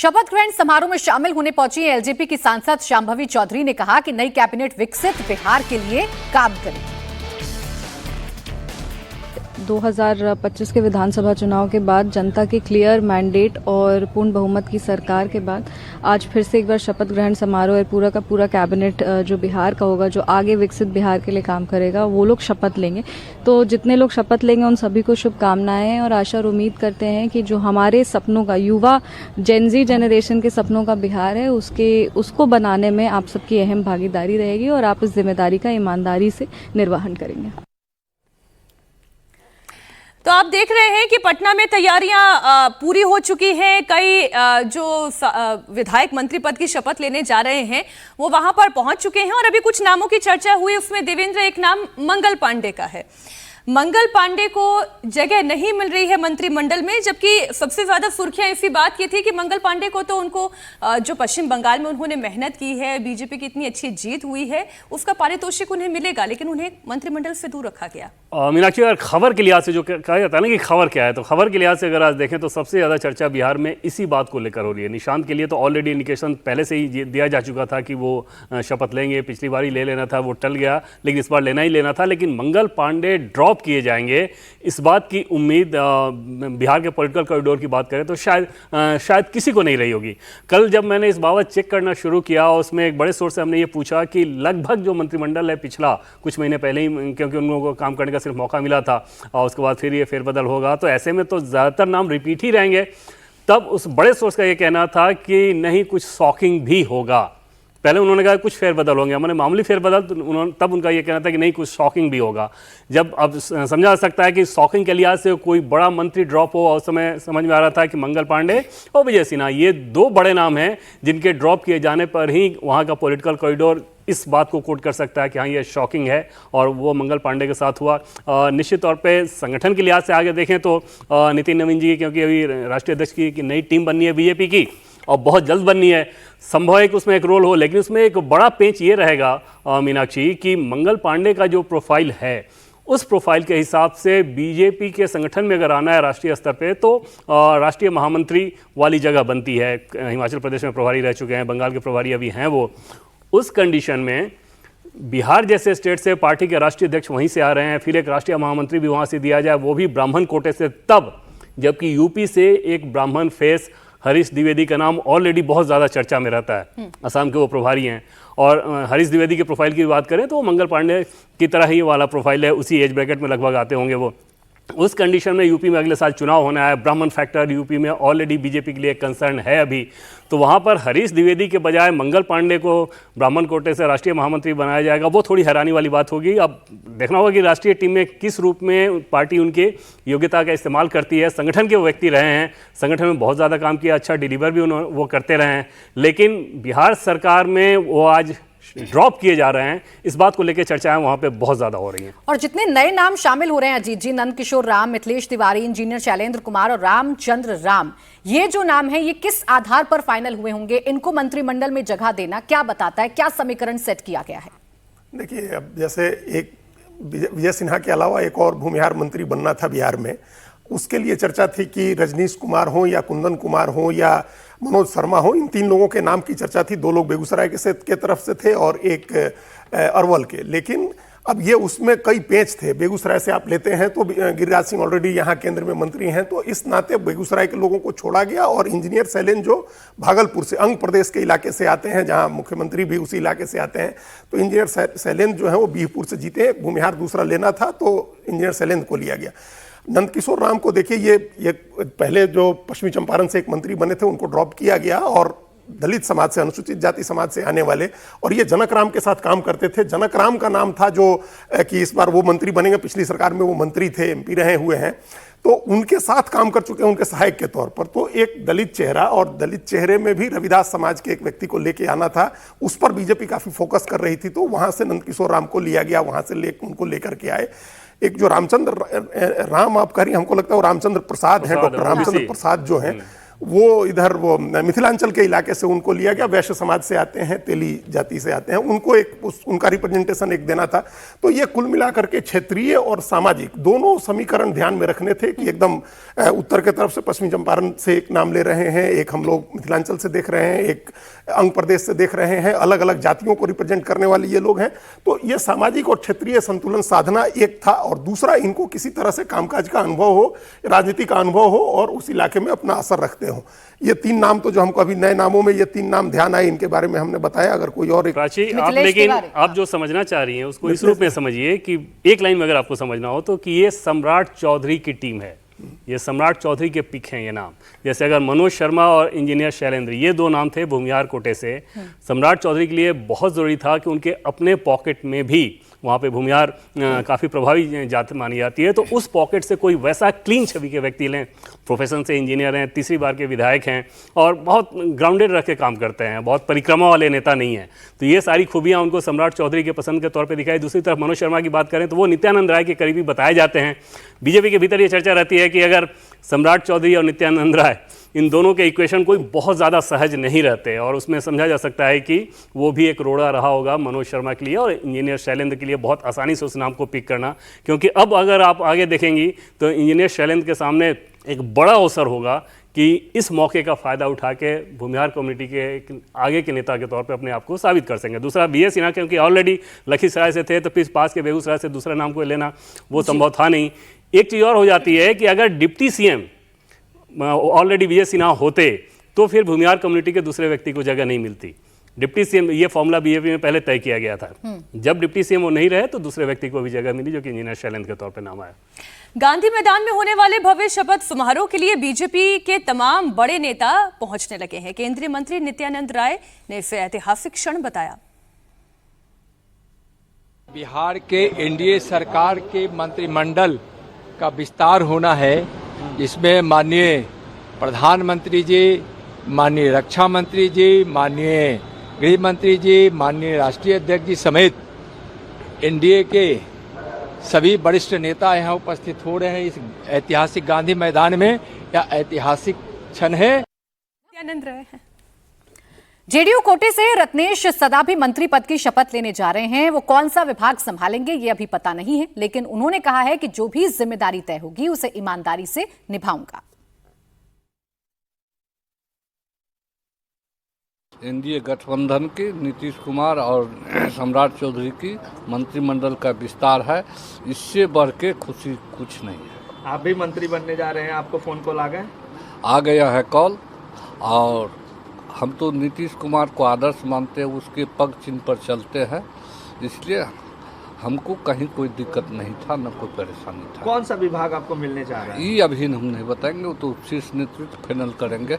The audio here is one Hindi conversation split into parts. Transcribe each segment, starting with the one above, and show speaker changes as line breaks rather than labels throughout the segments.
शपथ ग्रहण समारोह में शामिल होने पहुंची एलजेपी की सांसद शांभवी चौधरी ने कहा कि नई कैबिनेट विकसित बिहार के लिए काम करेगी।
2025 के विधानसभा चुनाव के बाद जनता के क्लियर मैंडेट और पूर्ण बहुमत की सरकार के बाद आज फिर से एक बार शपथ ग्रहण समारोह और पूरा का पूरा कैबिनेट जो बिहार का होगा, जो आगे विकसित बिहार के लिए काम करेगा, वो लोग शपथ लेंगे। तो जितने लोग शपथ लेंगे उन सभी को शुभकामनाएं और आशा और उम्मीद करते हैं कि जो हमारे सपनों का, युवा जेनजी जनरेशन के सपनों का बिहार है, उसको बनाने में आप सबकी अहम भागीदारी रहेगी और आप इस जिम्मेदारी का ईमानदारी से निर्वहन करेंगे।
तो आप देख रहे हैं कि पटना में तैयारियां पूरी हो चुकी हैं। कई जो विधायक मंत्री पद की शपथ लेने जा रहे हैं वो वहां पर पहुंच चुके हैं और अभी कुछ नामों की चर्चा हुई, उसमें देवेंद्र एक नाम मंगल पांडे का है। मंगल पांडे को जगह नहीं मिल रही है मंत्रिमंडल में, जबकि सबसे ज्यादा सुर्खियां इसी बात की थी कि मंगल पांडे को तो उनको जो पश्चिम बंगाल में उन्होंने मेहनत की है, बीजेपी की इतनी अच्छी जीत हुई है, उसका पारितोषिक उन्हें मिलेगा, लेकिन उन्हें मंत्रिमंडल से दूर रखा गया।
मीनाक्षी, अगर खबर के लिहाज से जो कहा जाता है ना कि खबर क्या है, तो खबर के लिहाज से अगर आज देखें तो सबसे ज़्यादा चर्चा बिहार में इसी बात को लेकर हो रही है। निशांत के लिए तो ऑलरेडी इंडिकेशन पहले से ही दिया जा चुका था कि वो शपथ लेंगे, पिछली बार ही ले लेना था, वो टल गया, लेकिन इस बार लेना ही लेना था। लेकिन मंगल पांडे ड्रॉप किए जाएंगे, इस बात की उम्मीद बिहार के पॉलिटिकल कॉरिडोर की बात करें तो शायद किसी को नहीं रही होगी। कल जब मैंने इस बाबत चेक करना शुरू किया, उसमें एक बड़े सोर्स से हमने ये पूछा कि लगभग जो मंत्रिमंडल है पिछला कुछ महीने पहले ही, क्योंकि उन लोगों को काम करने का सिर्फ मौका मिला था और उसके बाद फिर ये फेरबदल होगा, तो ऐसे में तो ज़्यादातर नाम रिपीट ही रहेंगे। तब उस बड़े सोर्स का ये कहना था कि नहीं, कुछ शॉकिंग भी होगा। पहले उन्होंने कहा कुछ फेरबदल होंगे, मैंने मामूली फेरबदल, तो तब उनका ये कहना था कि नहीं, कुछ शॉकिंग भी होगा। जब अब समझा जा सकता है कि शॉकिंग के लिहाज से कोई बड़ा मंत्री ड्रॉप हो, और समय समझ में आ रहा था कि मंगल पांडे और विजय सिन्हा, ये दो बड़े नाम हैं जिनके ड्रॉप किए जाने पर ही वहाँ का पॉलिटिकल कॉरिडोर इस बात को कोट कर सकता है कि हाँ, ये शॉकिंग है, और वो मंगल पांडे के साथ हुआ। निश्चित तौर पे संगठन के लिहाज से आगे देखें तो नितिन नवीन जी, क्योंकि अभी राष्ट्रीय अध्यक्ष की नई टीम बननी है बीजेपी की और बहुत जल्द बननी है, संभव है कि उसमें एक रोल हो, लेकिन उसमें एक बड़ा पेंच ये रहेगा मीनाक्षी कि मंगल पांडे का जो प्रोफाइल है, उस प्रोफाइल के हिसाब से बीजेपी के संगठन में अगर आना है राष्ट्रीय स्तर पे, तो राष्ट्रीय महामंत्री वाली जगह बनती है। हिमाचल प्रदेश में प्रभारी रह चुके हैं, बंगाल के प्रभारी अभी हैं वो। उस कंडीशन में बिहार जैसे स्टेट से पार्टी के राष्ट्रीय अध्यक्ष वहीं से आ रहे हैं, फिर एक राष्ट्रीय महामंत्री भी वहाँ से दिया जाए, वो भी ब्राह्मण कोटे से, तब जबकि यूपी से एक ब्राह्मण फेस हरीश द्विवेदी का नाम ऑलरेडी बहुत ज़्यादा चर्चा में रहता है, असम के वो प्रभारी हैं। और हरीश द्विवेदी के प्रोफाइल की बात करें तो वो मंगल पांडे की तरह ही वाला प्रोफाइल है, उसी एज ब्रैकेट में लगभग आते होंगे वो। उस कंडीशन में यूपी में अगले साल चुनाव होना है, ब्राह्मण फैक्टर यूपी में ऑलरेडी बीजेपी के लिए कंसर्न है अभी, तो वहाँ पर हरीश द्विवेदी के बजाय मंगल पांडे को ब्राह्मण कोटे से राष्ट्रीय महामंत्री बनाया जाएगा, वो थोड़ी हैरानी वाली बात होगी। अब देखना होगा कि राष्ट्रीय टीम में किस रूप में पार्टी उनके योग्यता का इस्तेमाल करती है। संगठन के वो व्यक्ति रहे हैं, संगठन में बहुत ज़्यादा काम किया, अच्छा डिलीवर भी वो करते रहे हैं, लेकिन बिहार सरकार में वो आज ड्रॉप किए जा रहे हैं, इस बात को लेकर चर्चाएं वहां पे बहुत ज्यादा हो रही हैं।
और जितने नए नाम शामिल हो रहे हैं अजीत जी, नंदकिशोर राम, मिथिलेश तिवारी, इंजीनियर शैलेंद्र कुमार और रामचंद्र राम, ये जो नाम है ये किस आधार पर फाइनल हुए होंगे? इनको मंत्रिमंडल में जगह देना क्या बताता है, क्या समीकरण सेट किया गया है?
देखिए, अब जैसे एक विजय सिन्हा के अलावा एक और भूमिहार मंत्री बनना था बिहार में, उसके लिए चर्चा थी कि रजनीश कुमार हो या कुंदन कुमार हो या मनोज शर्मा हो, इन तीन लोगों के नाम की चर्चा थी। दो लोग बेगूसराय के तरफ से थे और एक अरवल के, लेकिन अब ये उसमें कई पेंच थे। बेगूसराय से आप लेते हैं तो गिरिराज सिंह ऑलरेडी यहाँ केंद्र में मंत्री हैं, तो इस नाते बेगूसराय के लोगों को छोड़ा गया। और इंजीनियर शैलेंद्र जो भागलपुर से, अंग प्रदेश के इलाके से आते हैं, जहाँ मुख्यमंत्री भी उसी इलाके से आते हैं, तो इंजीनियर शैलेंद्र जो है वो बीहपुर से जीते। भूमिहार दूसरा लेना था तो इंजीनियर शैलेंद्र को लिया गया। नंदकिशोर राम को देखिए, ये पहले जो पश्चिमी चंपारण से एक मंत्री बने थे, उनको ड्रॉप किया गया, और दलित समाज से, अनुसूचित जाति समाज से आने वाले, और ये जनक राम के साथ काम करते थे। जनक राम का नाम था जो कि इस बार वो मंत्री बनेंगे, पिछली सरकार में वो मंत्री थे, एमपी रहे हुए हैं, तो उनके साथ काम कर चुके हैं उनके सहायक के तौर पर। तो एक दलित चेहरा, और दलित चेहरे में भी रविदास समाज के एक व्यक्ति को लेके आना था, उस पर बीजेपी काफी फोकस कर रही थी, तो वहां से नंदकिशोर राम को लिया गया, वहां से उनको लेकर के आए। एक जो रामचंद्र राम आप कह रही, हमको लगता है वो रामचंद्र प्रसाद हैं, डॉक्टर रामचंद्र प्रसाद जो हैं, वो इधर वो मिथिलांचल के इलाके से उनको लिया गया, वैश्य समाज से आते हैं, तेली जाति से आते हैं, उनको उनका रिप्रेजेंटेशन एक देना था। तो ये कुल मिलाकर के क्षेत्रीय और सामाजिक दोनों समीकरण ध्यान में रखने थे कि एकदम उत्तर के तरफ से पश्चिमी चंपारण से एक नाम ले रहे हैं, एक हम लोग मिथिलांचल से देख रहे हैं, एक अंग प्रदेश से देख रहे हैं, अलग अलग जातियों को रिप्रेजेंट करने वाले ये लोग हैं। तो ये सामाजिक और क्षेत्रीय संतुलन साधना एक था, और दूसरा इनको किसी तरह से कामकाज का अनुभव हो, राजनीति का अनुभव हो और उस इलाके में अपना असर रखते हो। ये 3 नाम तो जो हमको अभी नए नामों में ये 3 नाम ध्यान आए, इनके बारे में हमने बताया। अगर कोई और
प्राची, आप लेकिन आप जो समझना चाह रही हैं उसको इस रूप में समझिए कि एक लाइन में अगर आपको समझना हो तो कि ये सम्राट चौधरी की टीम है, ये सम्राट चौधरी के पिक हैं ये नाम। जैसे अगर मनोज शर्मा और इंजीनियर शैलेंद्र, ये 2 नाम थे भूमिहार कोटे से, सम्राट चौधरी के लिए बहुत ज़रूरी था कि उनके अपने पॉकेट में भी, वहाँ पे भूमिहार काफ़ी प्रभावी जाति मानी जाती है, तो उस पॉकेट से कोई वैसा क्लीन छवि के व्यक्ति लें, प्रोफेशन से इंजीनियर हैं, तीसरी बार के विधायक हैं और बहुत ग्राउंडेड रख के काम करते हैं, बहुत परिक्रमा वाले नेता नहीं हैं। तो ये सारी खूबियाँ उनको सम्राट चौधरी के पसंद के तौर पे दिखाई। दूसरी तरफ मनोज शर्मा की बात करें तो वो नित्यानंद राय के करीबी बताए जाते हैं। बीजेपी के भीतर ये चर्चा रहती है कि अगर सम्राट चौधरी और नित्यानंद राय, इन दोनों के इक्वेशन कोई बहुत ज़्यादा सहज नहीं रहते, और उसमें समझा जा सकता है कि वो भी एक रोड़ा रहा होगा मनोज शर्मा के लिए और इंजीनियर शैलेंद्र के लिए बहुत आसानी से उस नाम को पिक करना। क्योंकि अब अगर आप आगे देखेंगी तो इंजीनियर शैलेंद्र के सामने एक बड़ा अवसर होगा कि इस मौके का फ़ायदा उठा के भूमिहार कम्युनिटी के आगे के नेता के तौर पे अपने आप को साबित कर सकेंगे। दूसरा BS सिन्हा, क्योंकि ऑलरेडी लखीसराय से थे, तो फिर पास के बेगूसराय से दूसरा नाम को लेना वो संभव था नहीं। एक चीज़ और हो जाती है कि अगर deputy CM already BS Sinha होते तो फिर भूमिहार कम्युनिटी के दूसरे व्यक्ति को जगह नहीं मिलती। डिप्टी CM, ये फॉर्मूला BJP में पहले तय किया गया था। जब डिप्टी CM वो नहीं रहे तो दूसरे व्यक्ति को भी जगह मिली, जो कि इंजीनियर शैलेंद्र के तौर पे नाम आया।
गांधी मैदान में होने वाले भव्य शपथ समारोह के लिए बीजेपी के तमाम बड़े नेता पहुंचने लगे हैं। केंद्रीय मंत्री नित्यानंद राय ने इसे ऐतिहासिक क्षण बताया।
बिहार के NDA सरकार के मंत्रिमंडल का विस्तार होना है, जिसमें माननीय प्रधानमंत्री जी, माननीय रक्षा मंत्री जी, माननीय गृह मंत्री जी, माननीय राष्ट्रीय अध्यक्ष जी समेत NDA के सभी वरिष्ठ नेता यहाँ उपस्थित हो रहे हैं इस ऐतिहासिक गांधी मैदान में। यह ऐतिहासिक क्षण है।
नित्यानंद राय हैं।
जेडीयू कोटे से रत्नेश सदा भी मंत्री पद की शपथ लेने जा रहे हैं। वो कौन सा विभाग संभालेंगे ये अभी पता नहीं है, लेकिन उन्होंने कहा है कि जो भी जिम्मेदारी तय होगी उसे ईमानदारी से निभाऊंगा।
NDA गठबंधन की नीतीश कुमार और सम्राट चौधरी की मंत्रिमंडल का विस्तार है, इससे बढ़ के खुशी कुछ नहीं है।
आप भी मंत्री बनने जा रहे हैं, आपको फोन कॉल
आ गया है कॉल, और हम तो नीतीश कुमार को आदर्श मानते हैं, उसके पग चिन्ह पर चलते हैं, इसलिए हमको कहीं कोई दिक्कत नहीं था, न कोई परेशानी था।
कौन सा विभाग आपको मिलने जा रहा है?
ये अभी हम नहीं बताएंगे, वो तो शीर्ष नेतृत्व फाइनल करेंगे।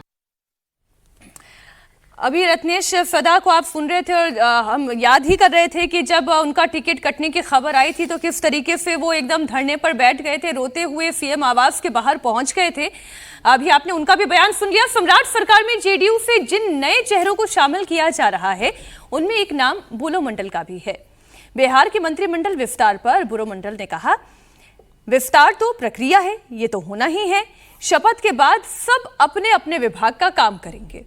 अभी रत्नेश सदा को आप सुन रहे थे और हम याद ही कर रहे थे कि जब उनका टिकट कटने की खबर आई थी तो किस तरीके से वो एकदम धरने पर बैठ गए थे, रोते हुए CM आवास के बाहर पहुंच गए थे। अभी आपने उनका भी बयान सुन लिया। सम्राट सरकार में जेडीयू से जिन नए चेहरों को शामिल किया जा रहा है उनमें एक नाम बुलो मंडल का भी है। बिहार के मंत्रिमंडल विस्तार पर बुलो मंडल ने कहा, विस्तार तो प्रक्रिया है, ये तो होना ही है, शपथ के बाद सब अपने अपने विभाग का काम करेंगे।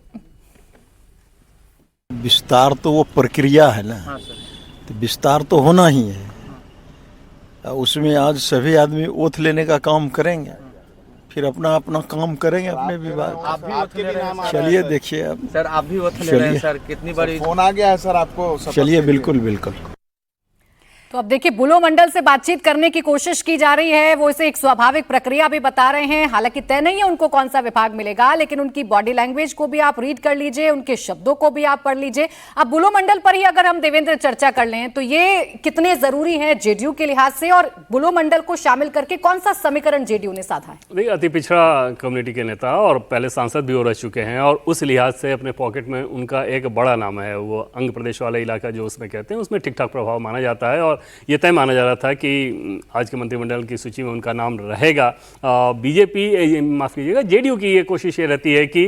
विस्तार तो वो प्रक्रिया है ना, तो विस्तार तो होना ही है। उसमें आज सभी आदमी ओथ लेने का काम करेंगे, फिर अपना अपना काम करेंगे अपने विभाग। चलिए देखिए अब
सर, आप भी ओथ ले रहे हैं सर, कितनी बड़ी फोन आ गया है सर आपको?
चलिए बिल्कुल बिल्कुल।
तो अब देखिए, बुलो मंडल से बातचीत करने की कोशिश की जा रही है। वो इसे एक स्वाभाविक प्रक्रिया भी बता रहे हैं। हालांकि तय नहीं है उनको कौन सा विभाग मिलेगा, लेकिन उनकी बॉडी लैंग्वेज को भी आप रीड कर लीजिए, उनके शब्दों को भी आप पढ़ लीजिए। अब बुलो मंडल पर ही अगर हम देवेंद्र चर्चा कर लें तो ये कितने जरूरी है जेडीयू के लिहाज से, और बुलो मंडल को शामिल करके कौन सा समीकरण जेडीयू ने साधा है?
देखिए, अति पिछड़ा कम्युनिटी के नेता और पहले सांसद भी हो रह चुके हैं, और उस लिहाज से अपने पॉकेट में उनका एक बड़ा नाम है। वो अंग प्रदेश वाला इलाका जो उसमें कहते हैं, उसमें ठीक ठाक प्रभाव माना जाता है, और ये तय माना जा रहा था कि आज के मंत्रिमंडल की सूची में उनका नाम रहेगा। बीजेपी, माफ कीजिएगा, जेडीयू की ये कोशिश ये रहती है कि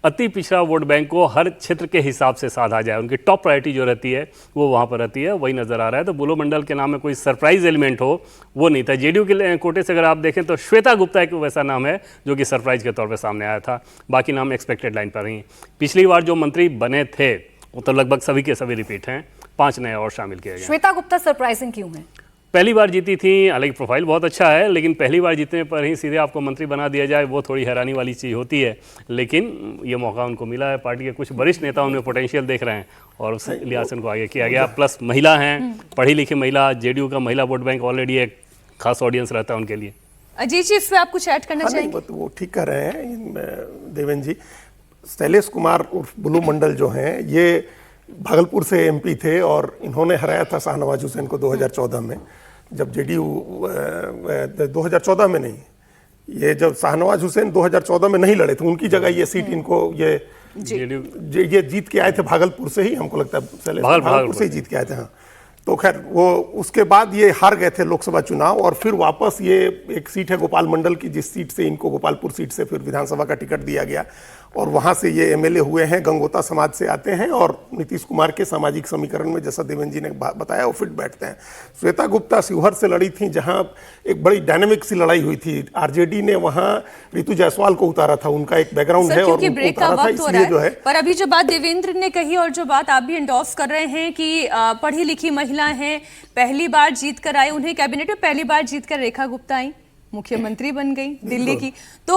अति पिछड़ा वोट बैंक को हर क्षेत्र के हिसाब से साधा जाए, उनकी टॉप प्रायोरिटी जो रहती है वो वहाँ पर रहती है, वही नज़र आ रहा है। तो बुलो मंडल के नाम में कोई सरप्राइज एलिमेंट हो वो नहीं था। जेडीयू के कोटे से अगर आप देखें तो श्वेता गुप्ता एक वैसा नाम है जो कि सरप्राइज के तौर पर सामने आया था, बाकी नाम एक्सपेक्टेड लाइन पर ही। पिछली बार जो मंत्री बने थे वो तो लगभग सभी के सभी रिपीट हैं, 5 नए और शामिल किए गए।
श्वेता गुप्ता सरप्राइजिंग क्यों है?
पहली बार जीती थी, हालांकि प्रोफाइल बहुत अच्छा है, लेकिन पहली बार जीतने पर ही सीधे आपको मंत्री बना दिया जाए वो थोड़ी हैरानी वाली चीज़ होती है। लेकिन ये मौका उनको मिला है, पार्टी के कुछ वरिष्ठ नेता उनमें पोटेंशियल देख रहे हैं और उस लिहाज से उनको आगे किया गया। प्लस महिला हैं, पढ़ी लिखी महिला, जेडीयू का महिला वोट बैंक ऑलरेडी एक खास ऑडियंस रहता है उनके लिए।
अजीत जी, इस पर आप कुछ ऐड करना चाहेंगे?
वो ठीक कर रहे हैं देवेंद्र जी। शैलेश कुमार उर्फ बुलू मंडल जो हैं ये भागलपुर से एमपी थे और इन्होंने हराया था शाहनवाज हुसैन को 2014 में, जब जेडीयू 2014 में नहीं, ये जब शाहनवाज हुसैन 2014 में नहीं लड़े थे, उनकी जगह ये सीट इनको ये जीत के आए थे भागलपुर से ही, हमको लगता है भागलपुर से ही जीत के आए थे। हाँ, तो खैर वो उसके बाद ये हार गए थे लोकसभा चुनाव और फिर वापस ये एक सीट है गोपाल मंडल की, जिस सीट से इनको गोपालपुर सीट से फिर विधानसभा का टिकट दिया गया और वहाँ से ये एमएलए हुए हैं। गंगोता समाज से आते हैं और नीतीश कुमार के सामाजिक समीकरण में, जैसा देवेंद्र जी ने बताया, वो फिट बैठते हैं। श्वेता गुप्ता शिवहर से लड़ी थी, जहाँ एक बड़ी डायनेमिक सी लड़ाई हुई थी। आरजेडी ने वहाँ रितु जायसवाल को उतारा था, उनका एक बैकग्राउंड है और
ब्रेक का वक्त हो रहा है। पर अभी जो बात देवेंद्र ने कही और जो बात आप भी एंडोर्स कर रहे हैं कि पढ़ी लिखी महिला हैं, पहली बार जीत कर आई, उन्हें कैबिनेट में पहली बार जीत कर रेखा गुप्ता आई, मुख्यमंत्री बन गई दिल्ली की। तो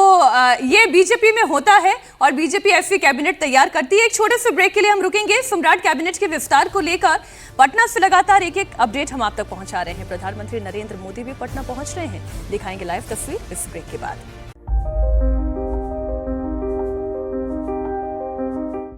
ये बीजेपी में होता है और बीजेपी ऐसी कैबिनेट तैयार करती है। एक छोटे से ब्रेक के लिए हम रुकेंगे। सम्राट कैबिनेट के विस्तार को लेकर पटना से लगातार एक अपडेट हम आप तक पहुंचा रहे हैं। प्रधानमंत्री नरेंद्र मोदी भी पटना पहुंच रहे हैं, दिखाएंगे लाइव तस्वीर इस ब्रेक के बाद।